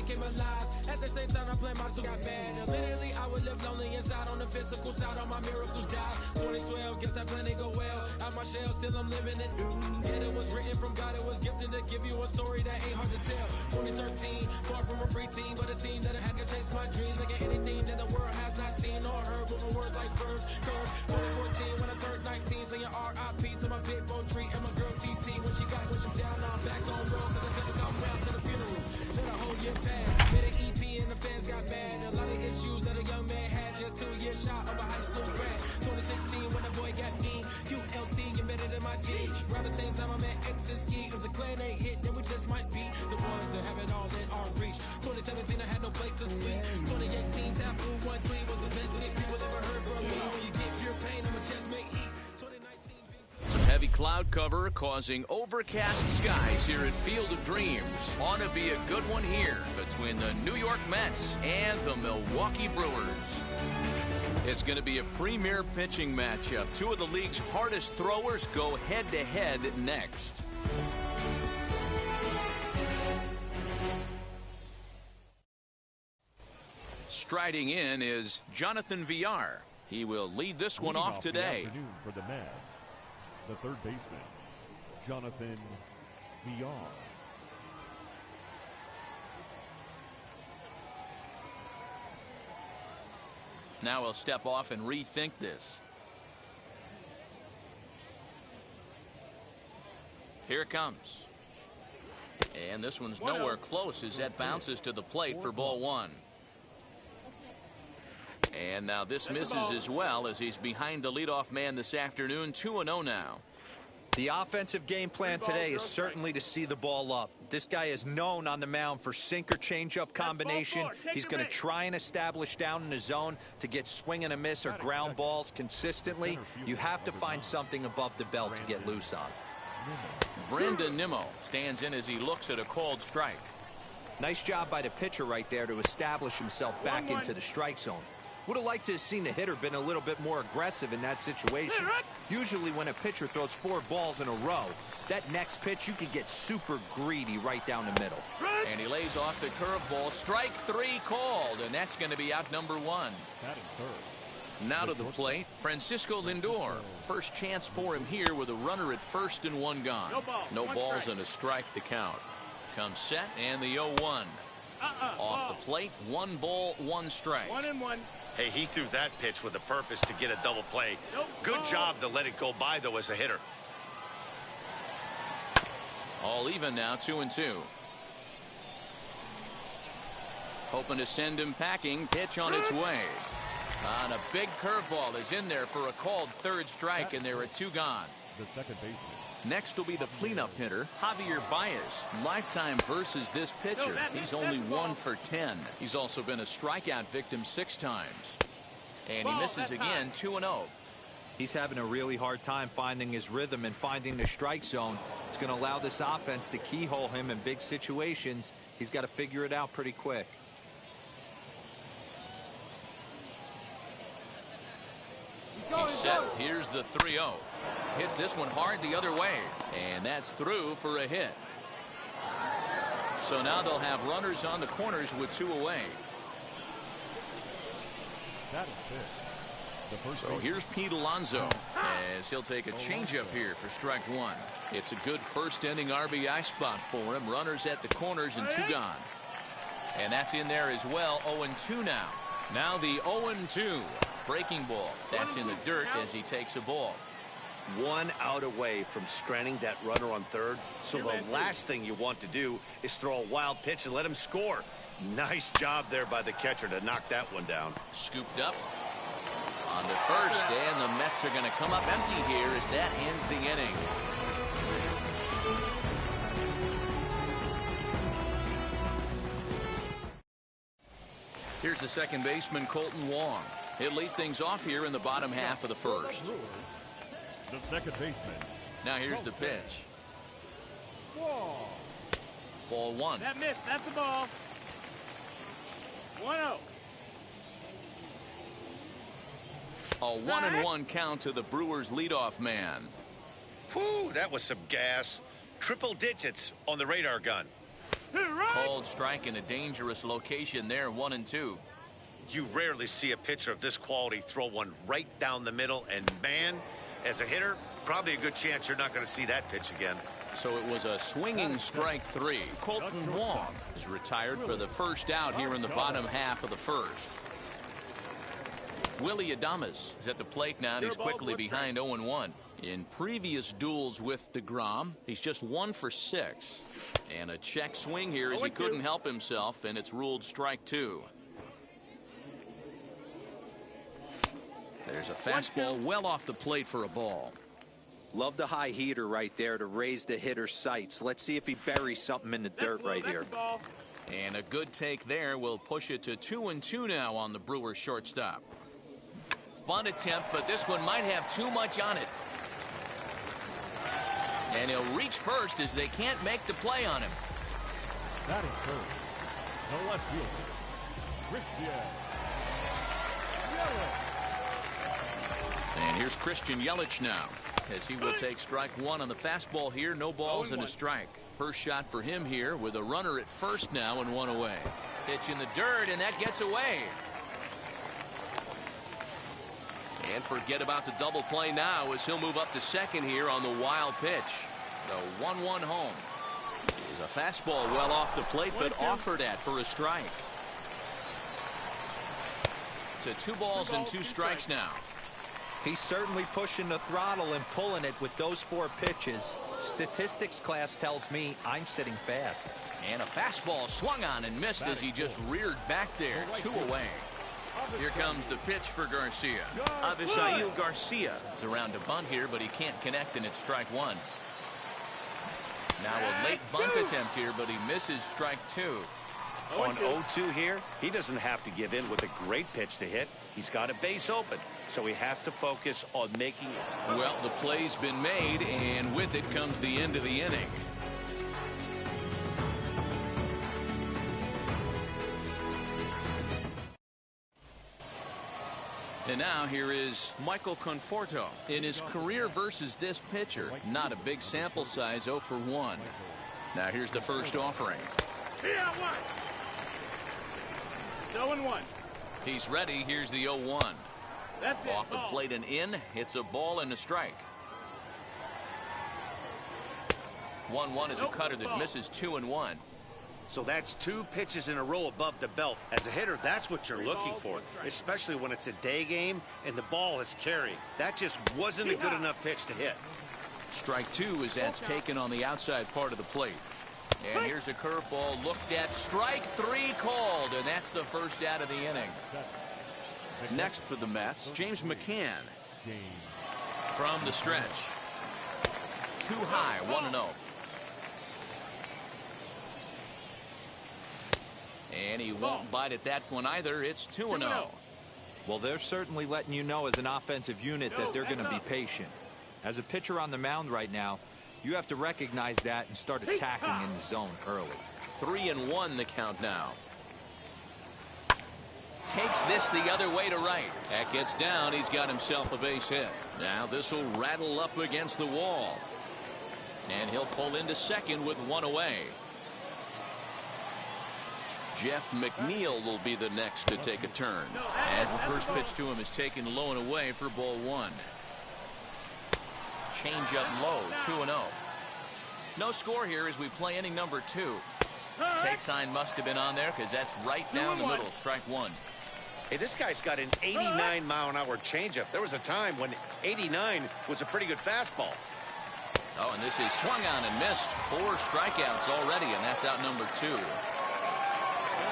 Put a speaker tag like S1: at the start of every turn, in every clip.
S1: Came alive. At the same time, I played my got bad. Literally, I would live lonely inside. On the physical side, all my miracles died. 2012, guess that plan ain't go well. Out my shell, still I'm living it. Yet it was written from God, it was gifted to give you a story that ain't hard to tell. 2013, far from a preteen, but it seemed that I had to chase my dreams, making anything that the world has not seen or heard. Moving words like verbs, curves. 2014, when I turned 19, saying R.I.P. to my big bone tree and my girl TT. When she down, now I'm back on road, cause I couldn't come round to the funeral. Let a whole year pass. Hit an EP and the fans got mad. A lot of issues that a young man had. Just 2 years shy of a high school grad. 2016 when the boy got me. QLT embedded in my G's. Around the same time I met X and Ski. If the clan ain't hit, then we just might be the ones that have it all in our reach. 2017 I had no place to sleep. 2018 Taboo 1 tweet was the best that people ever heard from me. When you get pure pain, I'ma just make heat. 2019
S2: some heavy cloud cover causing overcast skies here at Field of Dreams. Ought to be a good one here between the New York Mets and the Milwaukee Brewers. It's going to be a premier pitching matchup. Two of the league's hardest throwers go head-to-head next. Striding in is Jonathan Villar. He will lead this one off today.
S3: For the Mets, the third baseman, Jonathan Villar.
S2: Now he'll step off and rethink this. Here it comes. And this one's nowhere close as that bounces to the plate for ball one. And now this misses as well as he's behind the leadoff man this afternoon. 2-0 now.
S4: The offensive game plan today is certainly to see the ball up. This guy is known on the mound for sinker changeup combination. He's going to try and establish down in the zone to get swing and a miss or ground balls consistently. You have to find something above the belt to get loose on.
S2: Brendan Nimmo stands in as he looks at a called strike.
S4: Nice job by the pitcher right there to establish himself back into the strike zone. Would have liked to have seen the hitter been a little bit more aggressive in that situation. Usually when a pitcher throws 4 balls in a row, that next pitch you could get super greedy right down the middle.
S2: And he lays off the curveball. Strike 3 called, and that's going to be out number 1. Now to the plate, Francisco Lindor. First chance for him here with a runner at first and 1 gone. No balls and a strike to count. Comes set and the 0-1. Off the plate, 1 ball, 1 strike.
S5: 1-1. Hey, he threw that pitch with a purpose to get a double play. Good job to let it go by, though, as a hitter.
S2: All even now, 2-2. Hoping to send him packing. Pitch on its way. And a big curveball is in there for a called 3rd strike, and there are 2 gone.
S3: The second baseman.
S2: Next will be the cleanup hitter, Javier Baez. Lifetime versus this pitcher. He's only 1 for 10. He's also been a strikeout victim 6 times. And he misses again, 2-0.
S4: He's having a really hard time finding his rhythm and finding the strike zone. It's going to allow this offense to keyhole him in big situations. He's got to figure it out pretty quick.
S2: He's set. Here's the 3-0. Hits this one hard the other way. And that's through for a hit. So now they'll have runners on the corners with 2 away.
S3: That is it.
S2: So here's Pete Alonso as he'll take a changeup here for strike 1. It's a good first inning RBI spot for him. Runners at the corners and 2 gone. And that's in there as well. 0-2 now. Now the 0-2. Breaking ball. That's in the dirt as he takes a ball.
S5: 1 out away from stranding that runner on third. So the last thing you want to do is throw a wild pitch and let him score. Nice job there by the catcher to knock that one down.
S2: Scooped up on the first, and the Mets are going to come up empty here as that ends the inning. Here's the second baseman, Colton Wong. He'll lead things off here in the bottom half of the first.
S3: The second baseman.
S2: Now here's the pitch. Ball one.
S6: That missed. That's the ball. 1-0.
S2: A 1-1 count to the Brewers leadoff man.
S5: Whew, that was some gas. Triple digits on the radar gun.
S2: Called strike in a dangerous location there, 1-2.
S5: You rarely see a pitcher of this quality throw one right down the middle, and man, as a hitter, probably a good chance you're not going to see that pitch again.
S2: So it was a swinging strike three. Colton Wong is retired for the first out here in the bottom half of the first. Willie Adames is at the plate now, and he's quickly behind 0-1. In previous duels with DeGrom, he's just 1 for 6. And a check swing here as he couldn't help himself, and it's ruled strike 2. There's a fastball well off the plate for a ball.
S4: Love the high heater right there to raise the hitter's sights. Let's see if he buries something in the dirt right here.
S2: And a good take there will push it to 2-2 now on the Brewers shortstop. Bunt attempt, but this one might have too much on it. And he'll reach first as they can't make the play on him.
S3: That is first. The left fielder, Christian Yelich.
S2: And here's Christian Yelich now, as he will take strike 1 on the fastball here. No balls and a strike. First shot for him here with a runner at first now and 1 away. Pitch in the dirt, and that gets away. And forget about the double play now as he'll move up to second here on the wild pitch. The 1-1 home is a fastball well off the plate, but offered at for a strike. To 2 balls and 2 strikes now.
S4: He's certainly pushing the throttle and pulling it with those 4 pitches. Statistics class tells me I'm sitting fast.
S2: And a fastball swung on and missed as he just reared back there. 2 away. Here comes the pitch for Garcia. Avisail Garcia is around to bunt here, but he can't connect, and it's strike 1. Now a late bunt attempt here, but he misses strike 2.
S5: On 0-2 here, he doesn't have to give in with a great pitch to hit. He's got a base open, so he has to focus on making it.
S2: Well, the play's been made, and with it comes the end of the inning. And now here is Michael Conforto in his career versus this pitcher. Not a big sample size, 0 for 1. Now here's the first offering.
S6: 0-1.
S2: He's ready. Here's the 0-1.
S6: That's it.
S2: Off the plate and in. It's a ball and a strike. 1-1 is a cutter that misses 2-1.
S5: So that's 2 pitches in a row above the belt. As a hitter, that's what you're looking for, especially when it's a day game and the ball is carrying. That just wasn't a good enough pitch to hit.
S2: Strike 2 is that's taken on the outside part of the plate. And here's a curveball looked at. Strike 3 called, and that's the first out of the inning. Next for the Mets, James McCann from the stretch. Too high, 1-0. And he won't bite at that one either. It's 2-0.
S4: Well, they're certainly letting you know as an offensive unit that they're going to be patient. As a pitcher on the mound right now, you have to recognize that and start attacking in the zone early.
S2: 3-1 the count now. Takes this the other way to right. That gets down. He's got himself a base hit. Now this will rattle up against the wall. And he'll pull into second with 1 away. Jeff McNeil will be the next to take a turn, as the first pitch to him is taken low and away for ball 1. Change up low, 2-0. No score here as we play inning number 2. Take sign must have been on there because that's right down the middle, strike 1.
S5: Hey, this guy's got an 89-mile-an-hour changeup. There was a time when 89 was a pretty good fastball.
S2: Oh, and this is swung on and missed. 4 strikeouts already, and that's out number 2.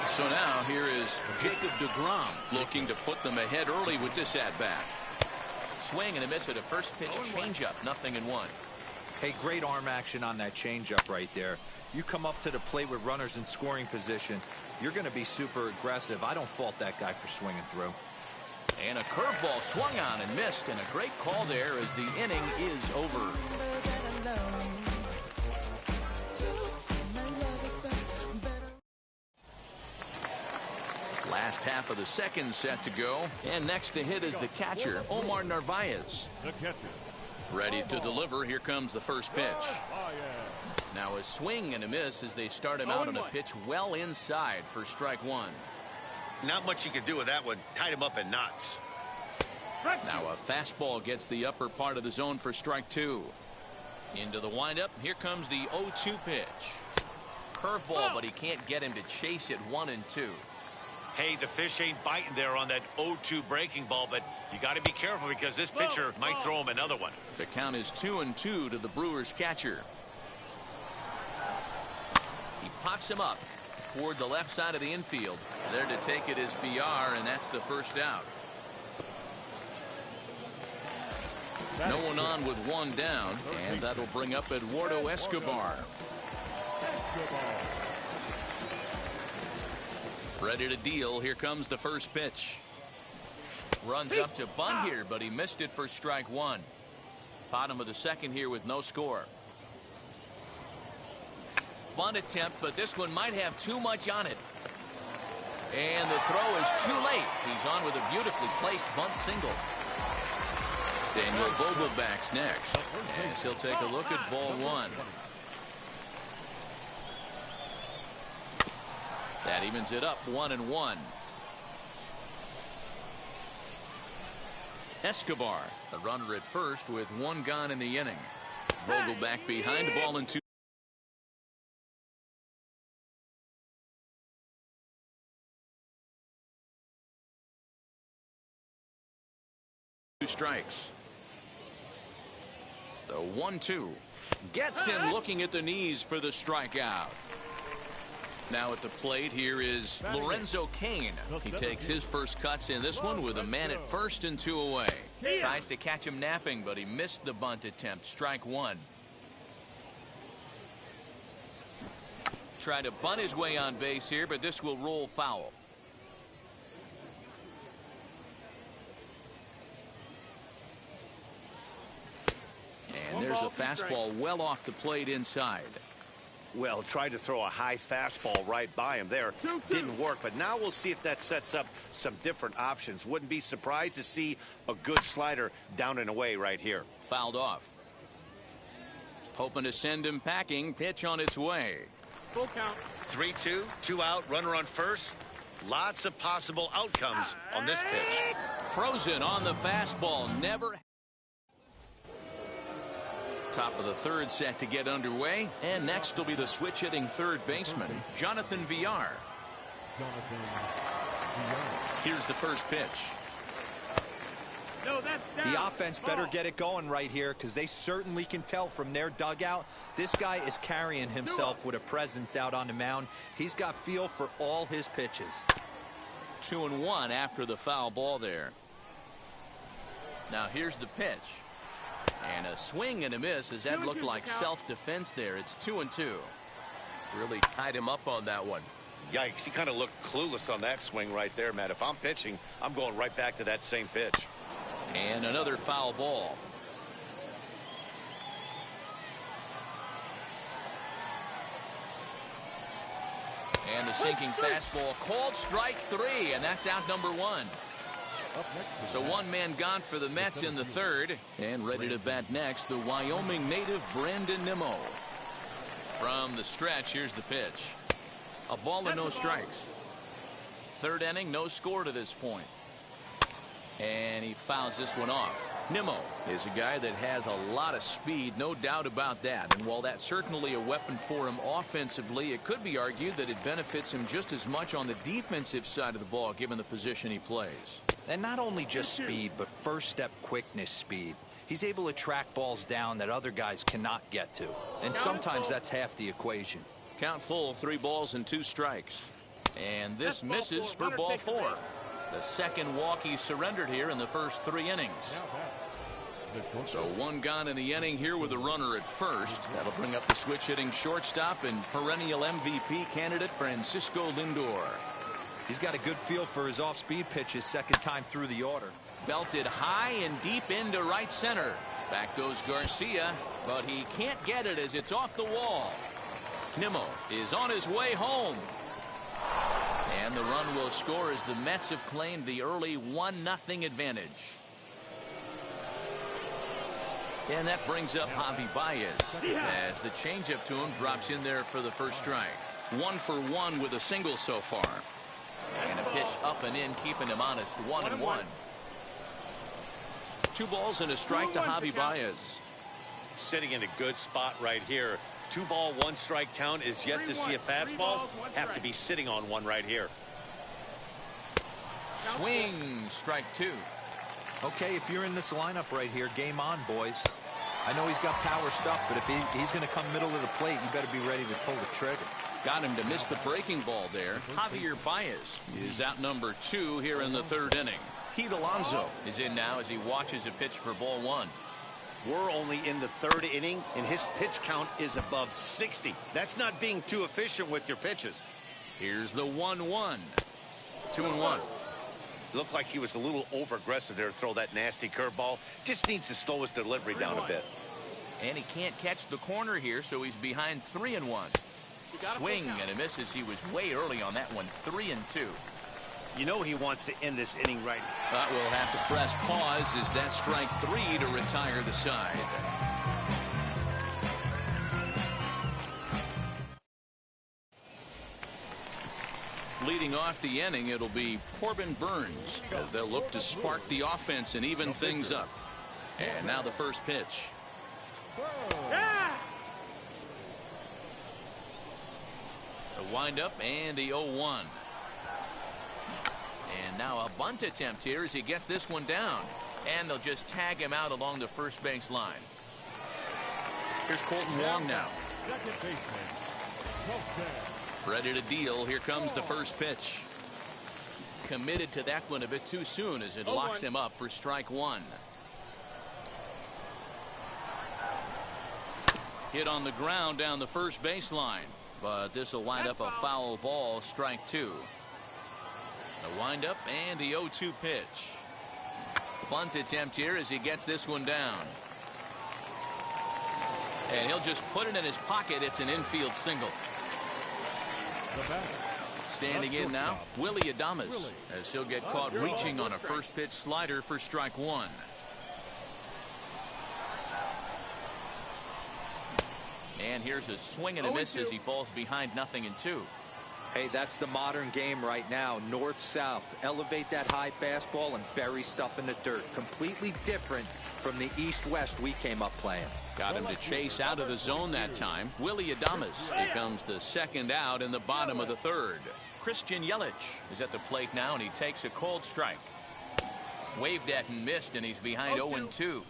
S2: So now here is Jacob DeGrom looking to put them ahead early with this at-bat. Swing and a miss at a first pitch changeup, 0-1.
S4: Hey, great arm action on that changeup right there. You come up to the plate with runners in scoring position. you're going to be super aggressive. I don't fault that guy for swinging through.
S2: And a curveball swung on and missed, and a great call there as the inning is over. Last half of the second set to go, and next to hit is the catcher, Omar Narvaez.
S3: The catcher.
S2: Ready to deliver. Here comes the first pitch. Now a swing and a miss as they start him out on a pitch well inside for strike one.
S5: Not much you can do with that one. Tied him up in knots.
S2: Now a fastball gets the upper part of the zone for strike two. Into the windup. Here comes the 0-2 pitch. Curveball, but he can't get him to chase it 1-2.
S5: Hey, the fish ain't biting there on that 0-2 breaking ball, but you got to be careful because this pitcher might throw him another one.
S2: The count is 2-2 to the Brewers catcher. He pops him up toward the left side of the infield. There to take it is VR, and that's the first out. No one on with one down, and that'll bring up Eduardo Escobar. Ready to deal. Here comes the first pitch. Runs up to bunt here, but he missed it for strike one. Bottom of the second here with no score. Bunt attempt, but this one might have too much on it. And the throw is too late. He's on with a beautifully placed bunt single. Daniel Vogelback's next, as he'll take a look at ball one. That evens it up 1-1. Escobar, the runner at first with one gone in the inning. Vogelback behind, ball in two. Two strikes. The 1-2 gets him looking at the knees for the strikeout. Now at the plate here is Lorenzo Cain. He takes his first cuts in this one with a man at first and two away. Tries to catch him napping, but he missed the bunt attempt. Strike one. Try to bunt his way on base here, but this will roll foul. And there's a fastball well off the plate inside.
S5: Well, tried to throw a high fastball right by him there. Didn't work, but now we'll see if that sets up some different options. Wouldn't be surprised to see a good slider down and away right here.
S2: Fouled off. Hoping to send him packing. Pitch on its way.
S6: Full count.
S5: 3-2, 2 out, runner on first. Lots of possible outcomes on this pitch.
S2: Frozen on the fastball. Never. Top of the third set to get underway, and next will be the switch hitting third baseman Jonathan VR. Here's the first pitch.
S6: No, that's down.
S4: The offense better get it going right here, because they certainly can tell from their dugout this guy is carrying himself with a presence out on the mound. He's got feel for all his pitches.
S2: 2-1 after the foul ball there. Now here's the pitch. And a swing and a miss as that looked like self-defense there. It's 2-2. Really tied him up on that one.
S5: Yikes, he kind of looked clueless on that swing right there, Matt. If I'm pitching, I'm going right back to that same pitch.
S2: And another foul ball. And the sinking fastball called strike three, and that's out number one. So one man gone for the Mets in the third, and ready to bat next, the Wyoming native Brandon Nimmo. From the stretch, here's the pitch. A ball and no strikes. Third inning, no score to this point. And he fouls this one off. Nimmo is a guy that has a lot of speed, no doubt about that. And while that's certainly a weapon for him offensively, it could be argued that it benefits him just as much on the defensive side of the ball, given the position he plays.
S4: And not only just speed, but first step quickness speed. He's able to track balls down that other guys cannot get to. And sometimes that's half the equation.
S2: Count full, 3 balls and 2 strikes. And this misses for ball 4. The second walk he surrendered here in the first 3 innings. So one gone in the inning here with a runner at first. That'll bring up the switch-hitting shortstop and perennial MVP candidate Francisco Lindor.
S4: He's got a good feel for his off-speed pitches second time through the order.
S2: Belted high and deep into right center. Back goes Garcia, but he can't get it as it's off the wall. Nimmo is on his way home. And the run will score as the Mets have claimed the early 1-0 advantage. And that brings up Javi Baez as the changeup to him drops in there for the first strike. 1 for 1 with a single so far. And a pitch up and in, keeping him honest. 1-1. 2 balls and a strike to Javi Baez.
S5: Sitting in a good spot right here. 2 ball, 1 strike count is yet to see a fastball. Have to be sitting on one right here.
S2: Swing, strike 2.
S4: Okay, if you're in this lineup right here, game on, boys. I know he's got power stuff, but if he's going to come middle of the plate, you better be ready to pull the trigger.
S2: Got him to miss the breaking ball there. Javier Baez is out number 2 here in the 3rd inning. Pete Alonso is in now as he watches a pitch for ball 1.
S5: We're only in the 3rd inning, and his pitch count is above 60. That's not being too efficient with your pitches.
S2: Here's the 1-1. 2-1.
S5: Looked like he was a little over-aggressive there to throw that nasty curveball. Just needs to slow his delivery down a bit.
S2: And he can't catch the corner here, so he's behind 3-1. Swing and a miss as he was way early on that one. 3-2.
S5: You know he wants to end this inning right.
S2: But we'll have to press pause as that strike 3 to retire the side. Leading off the inning, it'll be Corbin Burns as they'll look to spark the offense and even things up. And now the first pitch. The windup and the 0-1. And now a bunt attempt here as he gets this one down. And they'll just tag him out along the first base line. Here's Colton Wong now. Ready to deal. Here comes the first pitch. Committed to that one a bit too soon as it locks him up for strike 1. Hit on the ground down the first baseline. But this will wind up a foul ball, strike 2. The windup and the 0-2 pitch. Bunt attempt here as he gets this one down. And he'll just put it in his pocket. It's an infield single. Standing in now, Willie Adames, as he'll get caught reaching on a first pitch slider for strike 1. And here's a swing and a miss as he falls behind 0-2.
S4: Hey, that's the modern game right now. North-south. Elevate that high fastball and bury stuff in the dirt. Completely different from the east-west we came up playing.
S2: Got him to chase out of the zone that time. Willie Adames becomes the second out in the bottom of the 3rd. Christian Yelich is at the plate now, and he takes a cold strike. Waved at and missed, and he's behind 0-2.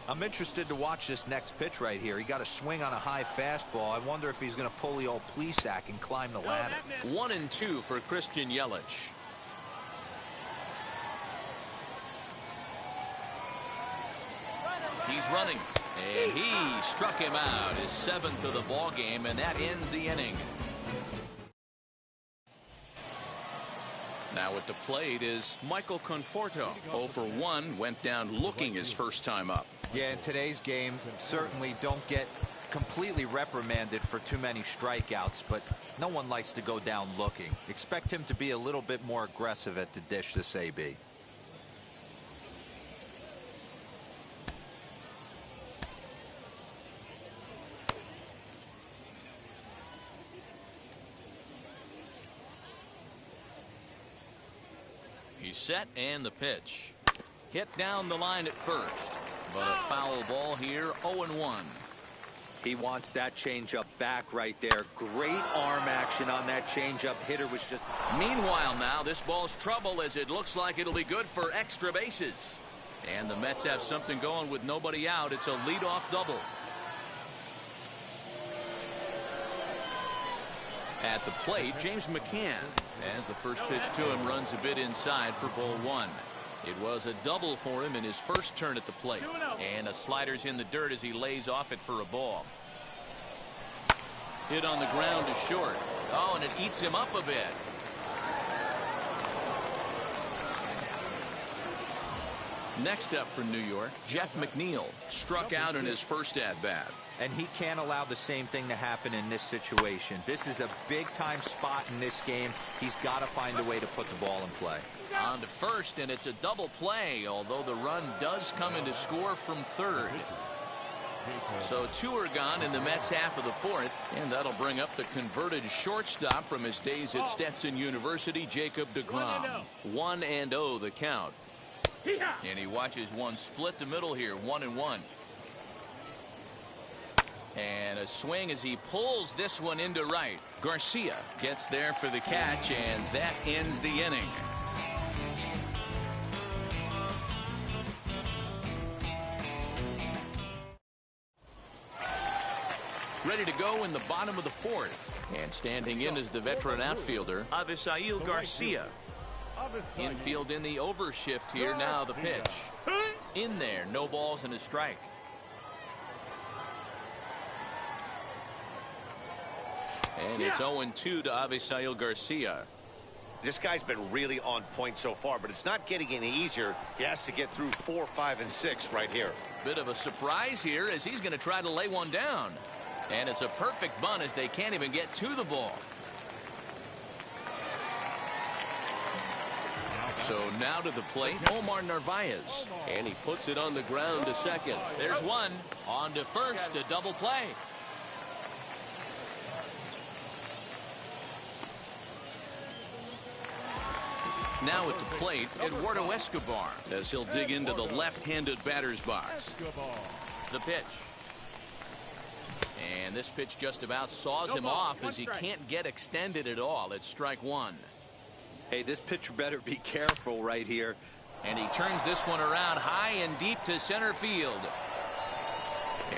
S4: I'm interested to watch this next pitch right here. He got a swing on a high fastball. I wonder if he's going to pull the old Plesac and climb the ladder.
S2: 1-2 for Christian Yelich. He's running, and he struck him out, his 7th of the ball game, and that ends the inning. Now at the plate is Michael Conforto. 0 for 1, went down looking his first time up.
S4: Yeah, in today's game, certainly don't get completely reprimanded for too many strikeouts, but no one likes to go down looking. Expect him to be a little bit more aggressive at the dish this AB.
S2: He's set and the pitch. Hit down the line at first, but a foul ball here, 0-1.
S4: He wants that changeup back right there. Great arm action on that changeup. Hitter was just...
S2: Meanwhile now, this ball's trouble as it looks like it'll be good for extra bases. And the Mets have something going with nobody out. It's a leadoff double. At the plate, James McCann, as the first pitch to him runs a bit inside for ball 1. It was a double for him in his first turn at the plate. And a slider's in the dirt as he lays off it for a ball. Hit on the ground to short. Oh, and it eats him up a bit. Next up for New York, Jeff McNeil struck out in his first at-bat.
S4: And he can't allow the same thing to happen in this situation. This is a big-time spot in this game. He's got to find a way to put the ball in play.
S2: On to first, and it's a double play, although the run does come in to score from third. So two are gone in the Mets half of the fourth, and that'll bring up the converted shortstop from his days at Stetson University, Jacob deGrom. 1-0 the count. And he watches one split the middle here, 1-1. And a swing as he pulls this one into right. Garcia gets there for the catch, and that ends the inning. Ready to go in the bottom of the fourth. And standing in is the veteran outfielder, Avisail Garcia. Infield in the overshift here. Now the pitch. In there, no balls and a strike. And it's 0-2 to Avisail Garcia.
S5: This guy's been really on point so far, but it's not getting any easier. He has to get through 4, 5, and 6 right here.
S2: Bit of a surprise here as he's going to try to lay one down. And it's a perfect bunt as they can't even get to the ball. So now to the plate, Omar Narvaez. And he puts it on the ground to second. There's one. On to first, a double play. Now at the plate, Eduardo Escobar as he'll dig into the left-handed batter's box. The pitch. And this pitch just about saws him off as he can't get extended at all. It's strike one.
S4: Hey, this pitcher better be careful right here.
S2: And he turns this one around high and deep to center field.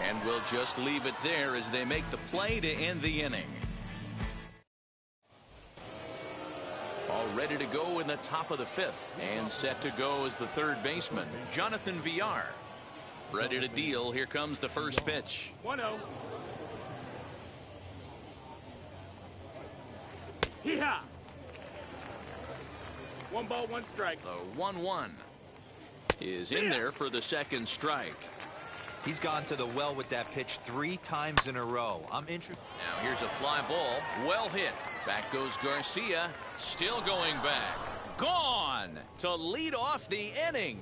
S2: And we'll just leave it there as they make the play to end the inning. All ready to go in the top of the fifth. And set to go as the third baseman, Jonathan Villar. Ready to deal. Here comes the first pitch.
S6: 1-0. Hee-haw! 1 ball, 1 strike.
S2: The 1-1 is in there for the second strike.
S4: He's gone to the well with that pitch 3 times in a row. I'm interested.
S2: Now here's a fly ball. Well hit. Back goes Garcia. Still going back. Gone to lead off the inning.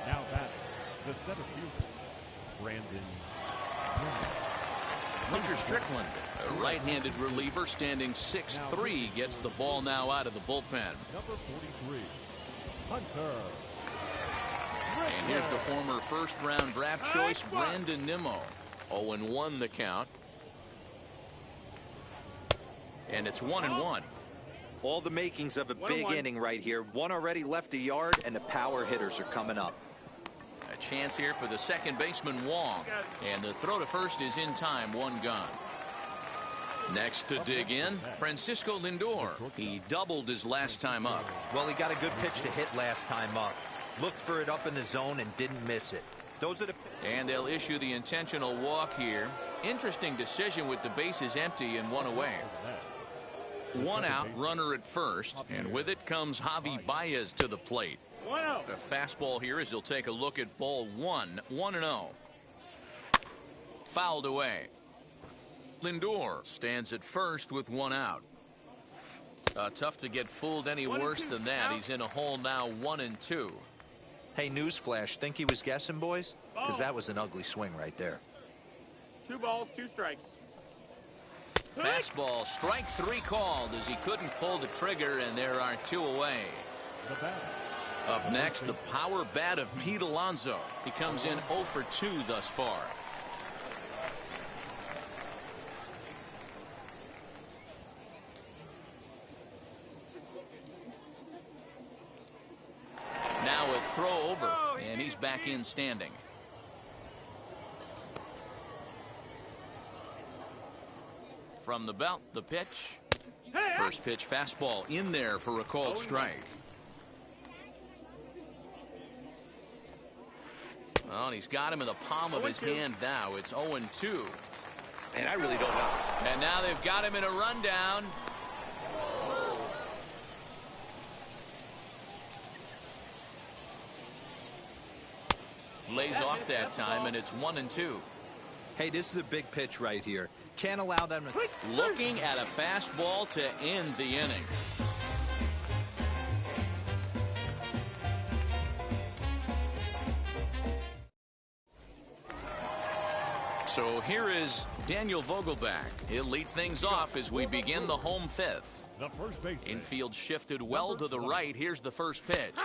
S3: Now batting, the center fielder, Brandon.
S2: Hunter Strickland, a right-handed reliever standing 6'3", gets the ball now out of the bullpen.
S3: Number 43, Hunter.
S2: And here's the former first-round draft choice, Brandon Nimmo. 0-1 the count. And it's 1-1.
S4: All the makings of a big inning right here. One already left a yard, and the power hitters are coming up.
S2: A chance here for the second baseman, Wong. And the throw to first is in time, 1 gone. Next to dig in, Francisco Lindor. He doubled his last time up.
S4: Well, he got a good pitch to hit last time up. Looked for it up in the zone and didn't miss it. Those are the...
S2: And they'll issue the intentional walk here. Interesting decision with the bases empty and 1 away. 1 out, runner at first. And with it comes Javi Baez to the plate.
S6: 1-0.
S2: The fastball here as he'll take a look at ball 1. 1-0. Fouled away. Lindor stands at first with 1 out. Tough to get fooled any worse than that. He's in a hole now, 1-2.
S4: Hey, newsflash, think he was guessing, boys? Because that was an ugly swing right there.
S6: 2 balls, 2 strikes.
S2: Fastball, strike 3 called as he couldn't pull the trigger, and there are 2 away. Up next, the power bat of Pete Alonso. He comes in 0 for 2 thus far. Now a throw over, and he's back in standing. From the belt, the pitch. First pitch fastball in there for a called strike. Well, and he's got him in the palm of his hand now. It's 0-2.
S5: And I really don't know.
S2: And now they've got him in a rundown. Lays off that time, and it's 1-2.
S4: Hey, this is a big pitch right here. Can't allow them to...
S2: Looking at a fastball to end the inning. So here is Daniel Vogelback. He'll lead things off as we begin the home fifth.
S3: The first baseman.
S2: Infield shifted well to the right. Here's the first pitch.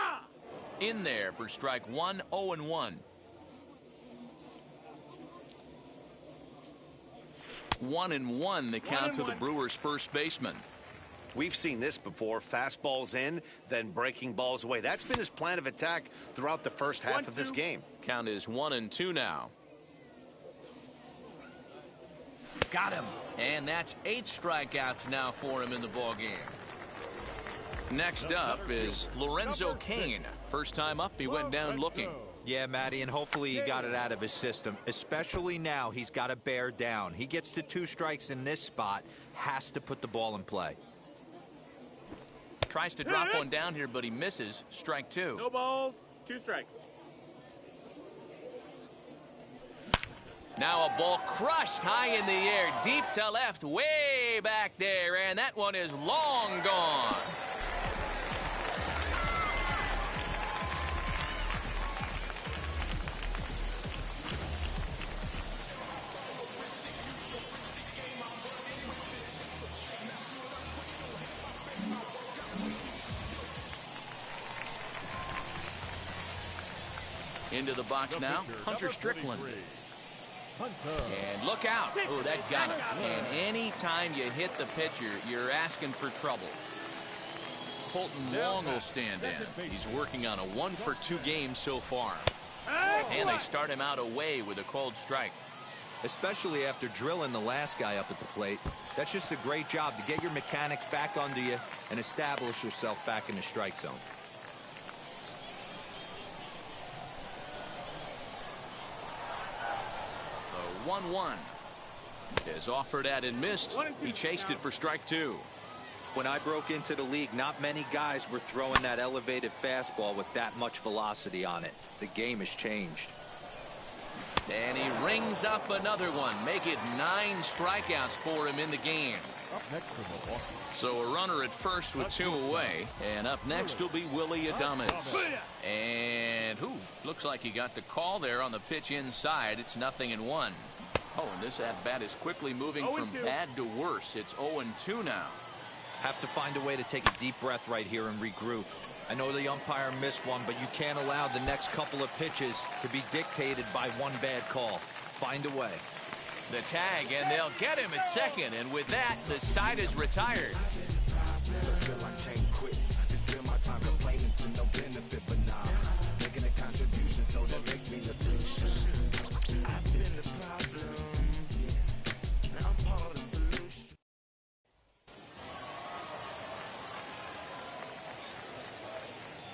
S2: In there for strike one, 0-1. 1-1 the count to the Brewers' first baseman.
S5: We've seen this before. Fastballs in, then breaking balls away. That's been his plan of attack throughout the first half of this game.
S2: Count is 1-2 now. Got him. And that's 8 strikeouts now for him in the ballgame. Next up is Lorenzo Cain. First time up, he went down looking.
S4: Yeah, Matty, and hopefully he got it out of his system. Especially now, he's got to bear down. He gets to 2 strikes in this spot, has to put the ball in play.
S2: Tries to drop one down here, but he misses. Strike 2.
S6: No balls, 2 strikes.
S2: Now a ball crushed high in the air, deep to left, way back there, and that one is long gone. Into the box now, Hunter Strickland. And look out. Oh, that got him. And anytime you hit the pitcher, you're asking for trouble. Colton Long will stand in. He's working on a 1-for-2 game so far. And they start him out away with a called strike.
S4: Especially after drilling the last guy up at the plate. That's just a great job to get your mechanics back under you and establish yourself back in the strike zone.
S2: The 1-1 is offered at and missed. He chased it for strike 2.
S4: When I broke into the league, not many guys were throwing that elevated fastball with that much velocity on it. The game has changed.
S2: And he rings up another one. Make it 9 strikeouts for him in the game.
S3: Up next from Milwaukee.
S2: So a runner at first with 2 away. And up next will be Willie Adames. And looks like he got the call there on the pitch inside. It's 0-1. Oh, and this at-bat is quickly moving from bad to worse. It's 0-2 now.
S4: Have to find a way to take a deep breath right here and regroup. I know the umpire missed one, but you can't allow the next couple of pitches to be dictated by one bad call. Find a way.
S2: The tag, and they'll get him at second. And with that, the side is retired.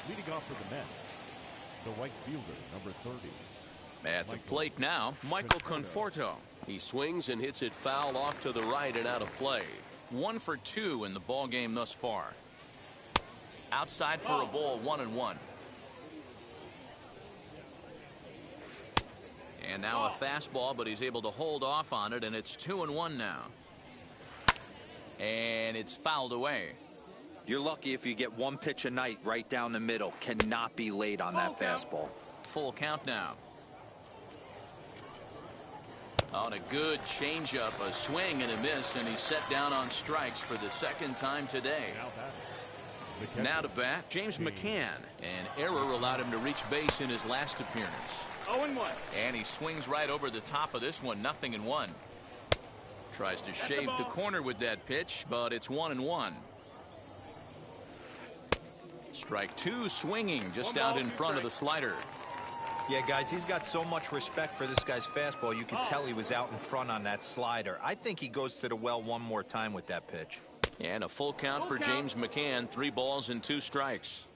S3: Leading off for the Mets, the right fielder, number 30.
S2: At the plate now, Michael Conforto. He swings and hits it foul off to the right and out of play. 1 for 2 in the ball game thus far. Outside for a ball, 1-1. And now a fastball, but he's able to hold off on it, and it's 2-1 now. And it's fouled away.
S4: You're lucky if you get one pitch a night right down the middle. Cannot be late on that fastball.
S2: Full count now. On a good changeup, a swing and a miss, and he's set down on strikes for the second time today. Now to bat, James McCann. An error allowed him to reach base in his last appearance.
S6: 0-1.
S2: And he swings right over the top of this one, 0-1. Tries to shave the corner with that pitch, but it's 1-1. Strike 2 swinging just out in front of the slider.
S4: Yeah, guys, he's got so much respect for this guy's fastball. You could tell he was out in front on that slider. I think he goes to the well one more time with that pitch.
S2: And a full count for James McCann. 3 balls and 2 strikes.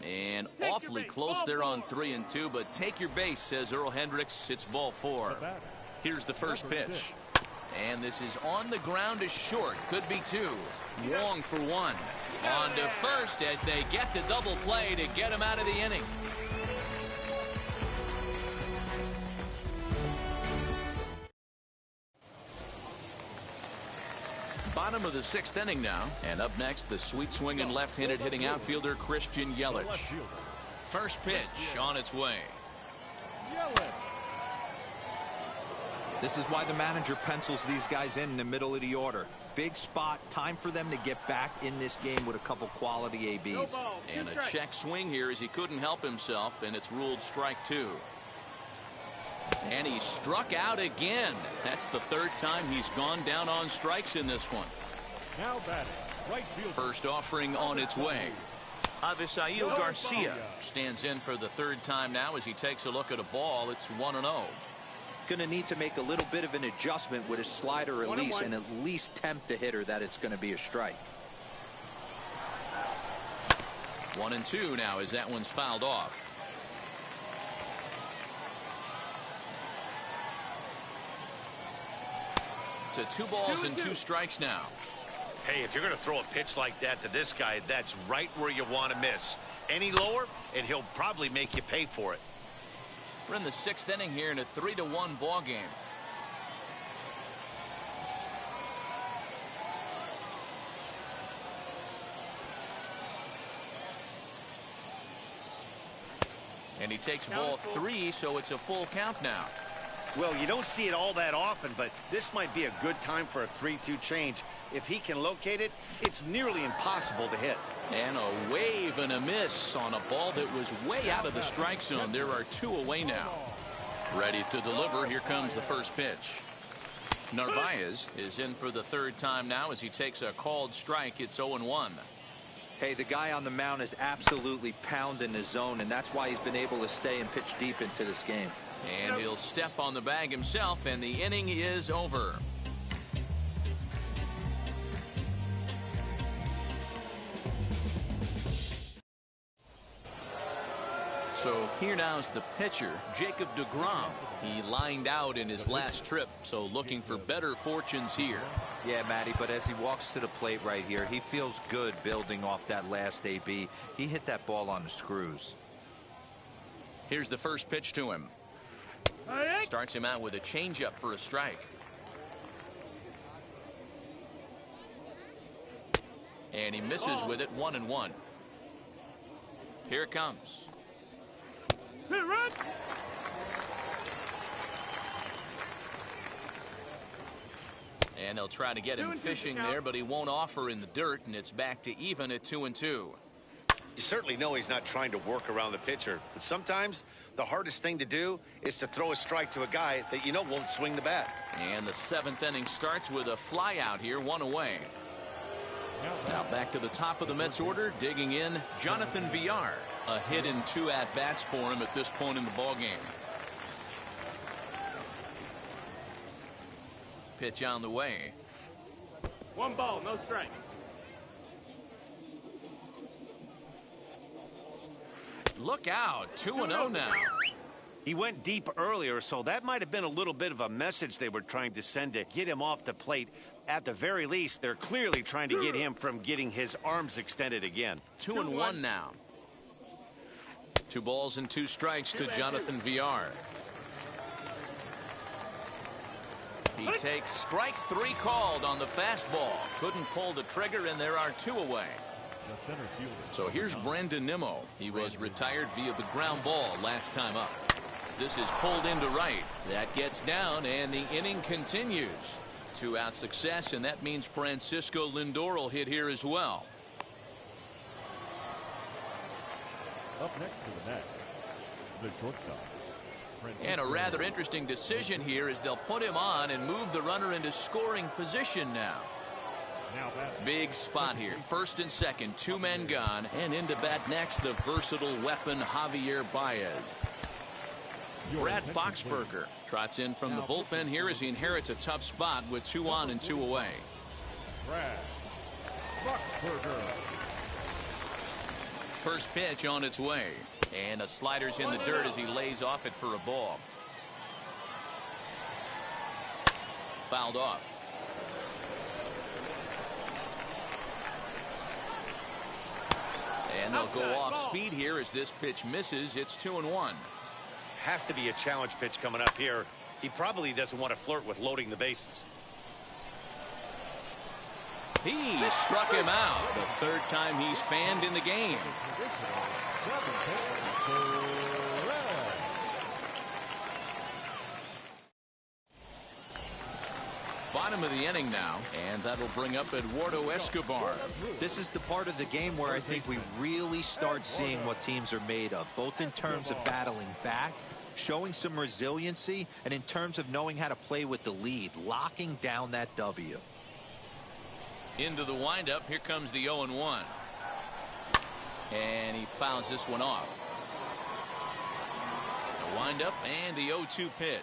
S2: And awfully close there on 3 and 2, but take your base, says Earl Hendricks. It's ball 4. Here's the first pitch. And this is on the ground is short. Could be 2. Wong for 1. On to first as they get the double play to get him out of the inning. Bottom of the 6th inning now. And up next, the sweet swinging left-handed hitting outfielder Christian Yelich. First pitch on its way.
S4: This is why the manager pencils these guys in the middle of the order. Big spot, time for them to get back in this game with a couple quality ABs.
S2: And a check swing here as he couldn't help himself, and it's ruled strike 2. And he struck out again. That's the 3rd time he's gone down on strikes in this one.
S3: Now batting, right field.
S2: First offering on its way. Avisail Garcia stands in for the 3rd time now as he takes a look at a ball. It's 1-0.
S4: Going to need to make a little bit of an adjustment with his slider release and at least tempt the hitter that it's going to be a strike.
S2: 1-2 now as that one's fouled off. To 2 balls and 2 strikes now.
S5: Hey, if you're going to throw a pitch like that to this guy, that's right where you want to miss. Any lower, and he'll probably make you pay for it.
S2: We're in the 6th inning here in a 3-1 ball game. And he takes ball 3, so it's a full count now.
S5: Well, you don't see it all that often, but this might be a good time for a 3-2 change. If he can locate it, it's nearly impossible to hit.
S2: And a wave and a miss on a ball that was way out of the strike zone. There are 2 away now. Ready to deliver. Here comes the first pitch. Narvaez is in for the 3rd time now as he takes a called strike. It's 0-1.
S4: Hey, the guy on the mound is absolutely pounding the zone, and that's why he's been able to stay and pitch deep into this game.
S2: And he'll step on the bag himself, and the inning is over. So here now is the pitcher, Jacob deGrom. He lined out in his last trip, so looking for better fortunes here.
S4: Yeah, Matty, but as he walks to the plate right here, he feels good building off that last AB. He hit that ball on the screws.
S2: Here's the first pitch to him. Starts him out with a changeup for a strike. And he misses with it. 1-1. Here it comes. And they'll try to get him fishing there, but he won't offer in the dirt, and it's back to even at 2-2.
S5: You certainly know he's not trying to work around the pitcher, but sometimes the hardest thing to do is to throw a strike to a guy that you know won't swing the bat.
S2: And the 7th inning starts with a fly out here, 1 away. Now back to the top of the Mets order, digging in, Jonathan Villar. A hit in 2 at-bats for him at this point in the ballgame. Pitch on the way.
S6: 1 ball, no strikes.
S2: Look out, 2-0 now.
S5: He went deep earlier, so that might have been a little bit of a message they were trying to send to get him off the plate. At the very least, they're clearly trying to get him from getting his arms extended again.
S2: 2-1 now. 2 balls and 2 strikes to Jonathan Villar. He takes strike 3 called on the fastball. Couldn't pull the trigger, and there are 2 away. So here's Brandon Nimmo. He was retired via the ground ball last time up. This is pulled into right. That gets down, and the inning continues. 2-out success, and that means Francisco Lindor will hit here as well.
S3: Up next to the net, the shortstop.
S2: And a rather interesting decision here as they'll put him on and move the runner into scoring position now. Big spot here. First and second, two men gone. And into bat next, the versatile weapon, Javier Baez. Brad Boxberger trots in from the bullpen here as he inherits a tough spot with 2 on and 2 away.
S3: Brad Boxberger.
S2: First pitch on its way. And a slider's in the dirt as he lays off it for a ball. Fouled off. And they'll go off speed here as this pitch misses. It's 2-1.
S5: Has to be a challenge pitch coming up here. He probably doesn't want to flirt with loading the bases.
S2: He struck him out. The third time he's fanned in the game. Bottom of the inning now, and that'll bring up Eduardo Escobar.
S4: This is the part of the game where I think we really start seeing what teams are made of, both in terms of battling back, showing some resiliency, and in terms of knowing how to play with the lead, locking down that W.
S2: Into the windup, here comes the 0-1. And he fouls this one off. The windup and the 0-2 pitch.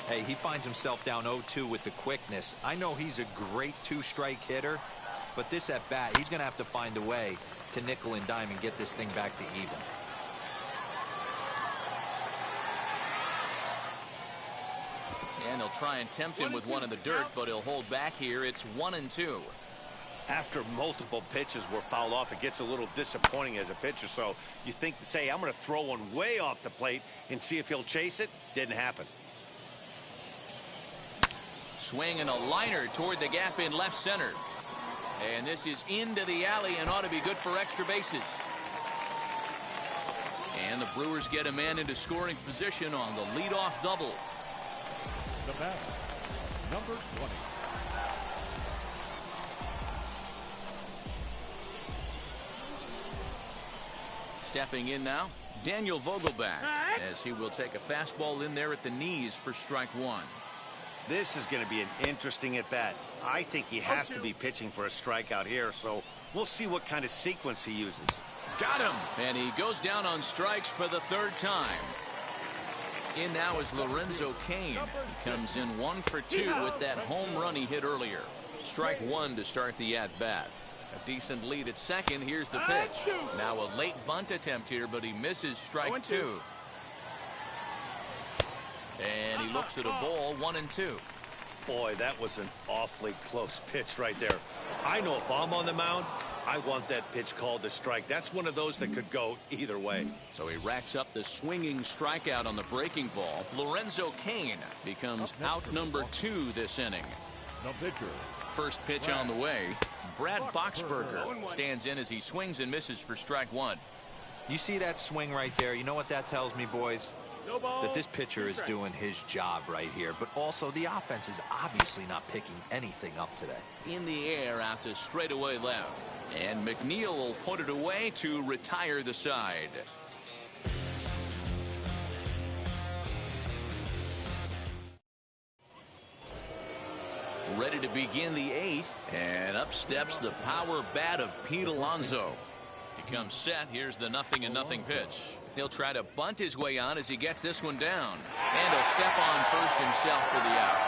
S4: Hey, he finds himself down 0-2 with the quickness. I know he's a great 2-strike hitter, but this at bat, he's going to have to find a way to nickel and dime and get this thing back to even.
S2: And he'll try and tempt him with one in the dirt, but he'll hold back here. It's 1-2.
S5: After multiple pitches were fouled off, it gets a little disappointing as a pitcher. So you think, say, I'm going to throw one way off the plate and see if he'll chase it. Didn't happen.
S2: Swing and a liner toward the gap in left center. And this is into the alley and ought to be good for extra bases. And the Brewers get a man into scoring position on the leadoff double.
S3: The batter, number 20.
S2: Stepping in now, Daniel Vogelback, as he will take a fastball in there at the knees for strike 1.
S5: This is going to be an interesting at-bat. I think he has to be pitching for a strikeout here, so we'll see what kind of sequence he uses.
S2: Got him, and he goes down on strikes for the third time. In now is Lorenzo Cain. He comes in 1 for 2 with that home run he hit earlier. Strike 1 to start the at-bat. A decent lead at second. Here's the pitch. Now a late bunt attempt here, but he misses strike 2. And he looks at a ball, 1-2.
S5: Boy, that was an awfully close pitch right there. I know if I'm on the mound, I want that pitch called a strike. That's one of those that could go either way.
S2: So he racks up the swinging strikeout on the breaking ball. Lorenzo Cain becomes out number 2 this inning.
S3: The pitcher.
S2: First pitch on the way. Brad Boxberger stands in as he swings and misses for strike 1.
S4: You see that swing right there? You know what that tells me, boys? That this pitcher is doing his job right here, but also the offense is obviously not picking anything up today.
S2: In the air out to straightaway left, and McNeil will put it away to retire the side. Ready to begin the 8th, and up steps the power bat of Pete Alonso. He comes set. Here's the 0-0 pitch. He'll try to bunt his way on as he gets this one down. And he'll step on first himself for the out.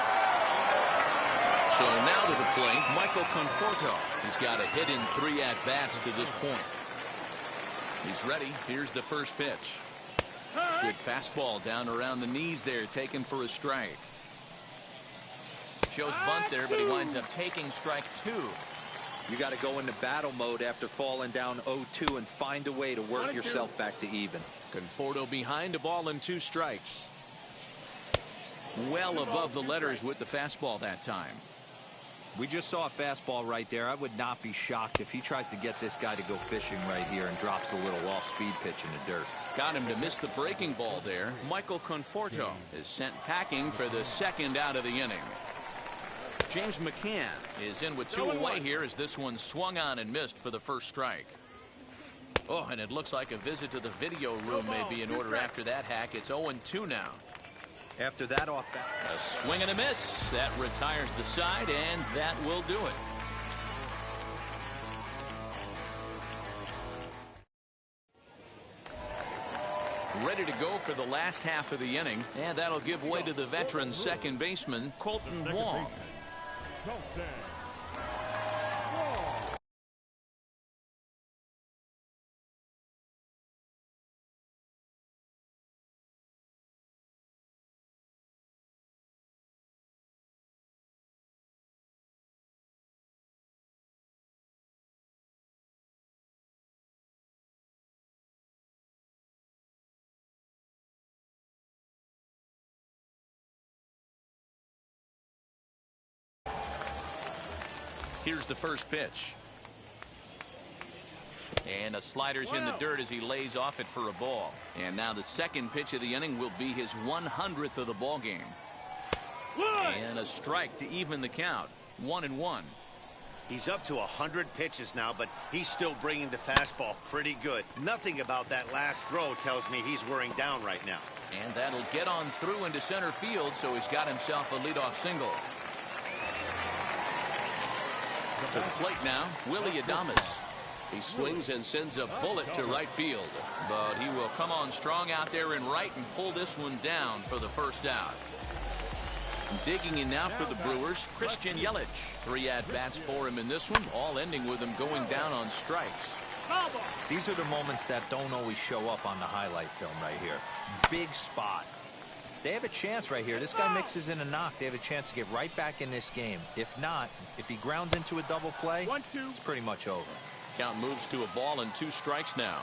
S2: So now to the plate, Michael Conforto. He's got a hit in 3 at-bats to this point. He's ready. Here's the first pitch. Good fastball down around the knees there, taken for a strike. Shows bunt there, but he winds up taking strike 2.
S4: You got to go into battle mode after falling down 0-2 and find a way to work yourself back to even.
S2: Conforto behind, a ball and 2 strikes. Well above the letters with the fastball that time.
S4: We just saw a fastball right there. I would not be shocked if he tries to get this guy to go fishing right here and drops a little off-speed pitch in the dirt.
S2: Got him to miss the breaking ball there. Michael Conforto is sent packing for the second out of the inning. James McCann is in with 2 away here as this one swung on and missed for the first strike. Oh, and it looks like a visit to the video room may be in order after that hack. It's 0-2 now.
S4: After that off back.
S2: A swing and a miss. That retires the side, and that will do it. Ready to go for the last half of the inning, and that'll give way to the veteran second baseman, Colton Wong. Here's the first pitch. And a slider's in the dirt as he lays off it for a ball. And now the second pitch of the inning will be his 100th of the ball game. And a strike to even the count. 1-1.
S5: He's up to 100 pitches now, but he's still bringing the fastball pretty good. Nothing about that last throw tells me he's wearing down right now.
S2: And that'll get on through into center field, so he's got himself a leadoff single. To the plate now, Willie Adames. He swings and sends a bullet to right field, but he will come on strong out there in right and pull this one down for the first out. Digging in now for the Brewers, Christian Yelich. 3 at-bats for him in this one, all ending with him going down on strikes.
S4: These are the moments that don't always show up on the highlight film right here. Big spot. They have a chance right here. This guy mixes in a knock. They have a chance to get right back in this game. If not, if he grounds into a double play, it's pretty much over.
S2: Count moves to a ball and 2 strikes now.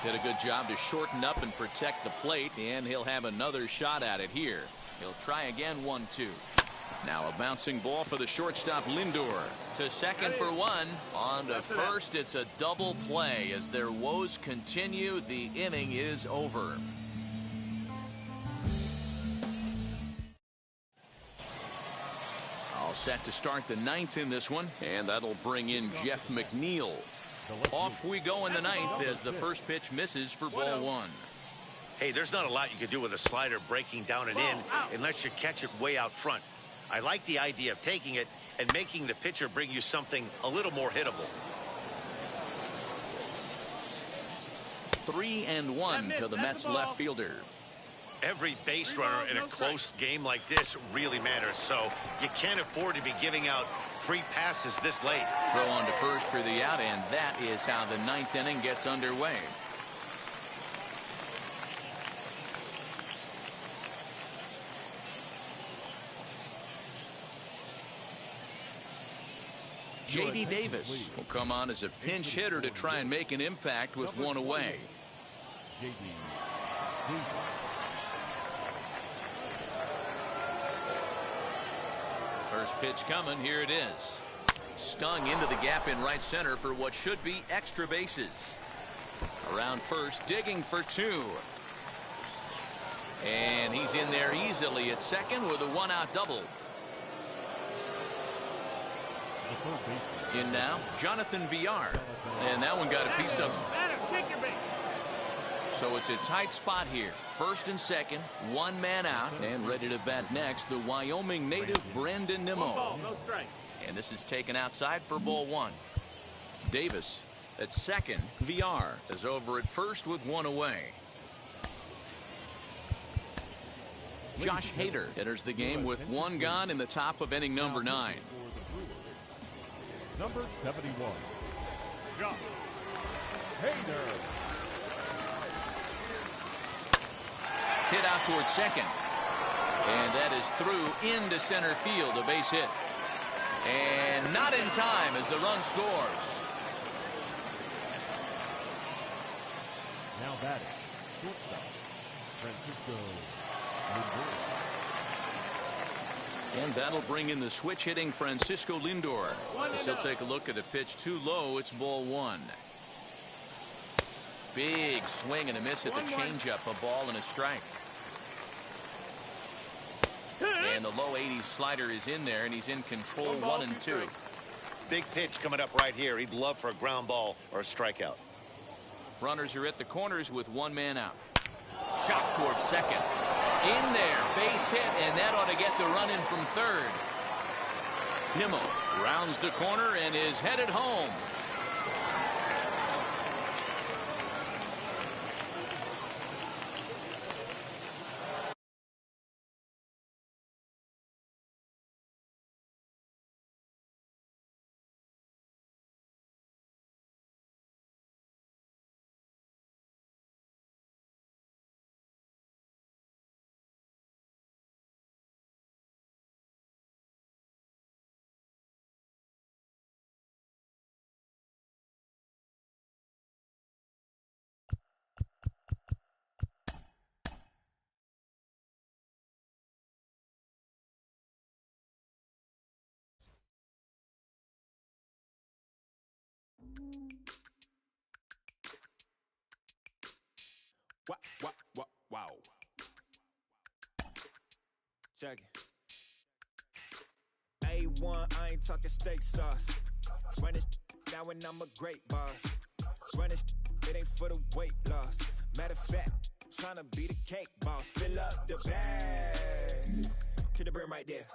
S2: Did a good job to shorten up and protect the plate, and he'll have another shot at it here. He'll try again, 1-2. Now a bouncing ball for the shortstop Lindor. To second for 1. On to first, it's a double play. As their woes continue, the inning is over. All set to start the 9th in this one, and that'll bring in Jeff McNeil. Off we go in the 9th as the first pitch misses for ball 1.
S5: Hey, there's not a lot you can do with a slider breaking down and in unless you catch it way out front. I like the idea of taking it and making the pitcher bring you something a little more hittable.
S2: 3-1 to the Mets left fielder.
S5: Every base runner in a close game like this really matters, so you can't afford to be giving out free passes this late.
S2: Throw on to first for the out, and that is how the 9th inning gets underway. J.D. Davis will come on as a pinch hitter to try and make an impact with 1 away.
S3: J.D.
S2: First pitch coming. Here it is. Stung into the gap in right center for what should be extra bases. Around first, digging for 2. And he's in there easily at second with a 1-out double. In now, Jonathan Villar. And that one got a piece of him. So it's a tight spot here. First and second, 1 man out, and ready to bat next, the Wyoming native Brandon Nimmo. And this is taken outside for ball 1. Davis at second. Villar is over at first with 1 away. Josh Hader enters the game with 1 gone in the top of inning number 9.
S3: Number 71. Josh Hader.
S2: Hit out towards second. And that is through into center field, a base hit. And not in time as the run scores.
S3: Now batting, shortstop, Francisco Lindor.
S2: And that'll bring in the switch hitting Francisco Lindor. As he'll take a look at a pitch too low, it's ball 1. Big swing and a miss at the changeup, a ball and a strike. And the low 80s slider is in there, and he's in control 1-2.
S5: Big pitch coming up right here. He'd love for a ground ball or a strikeout.
S2: Runners are at the corners with 1 man out. Shot towards second. In there, base hit, and that ought to get the run in from third. Nimmo rounds the corner and is headed home.
S1: Wow. Check it. A1, I ain't talking steak sauce. Run this now and I'm a great boss. Run this, it ain't for the weight loss. Matter of fact, tryna be the cake boss. Fill up the bag to the brim right there.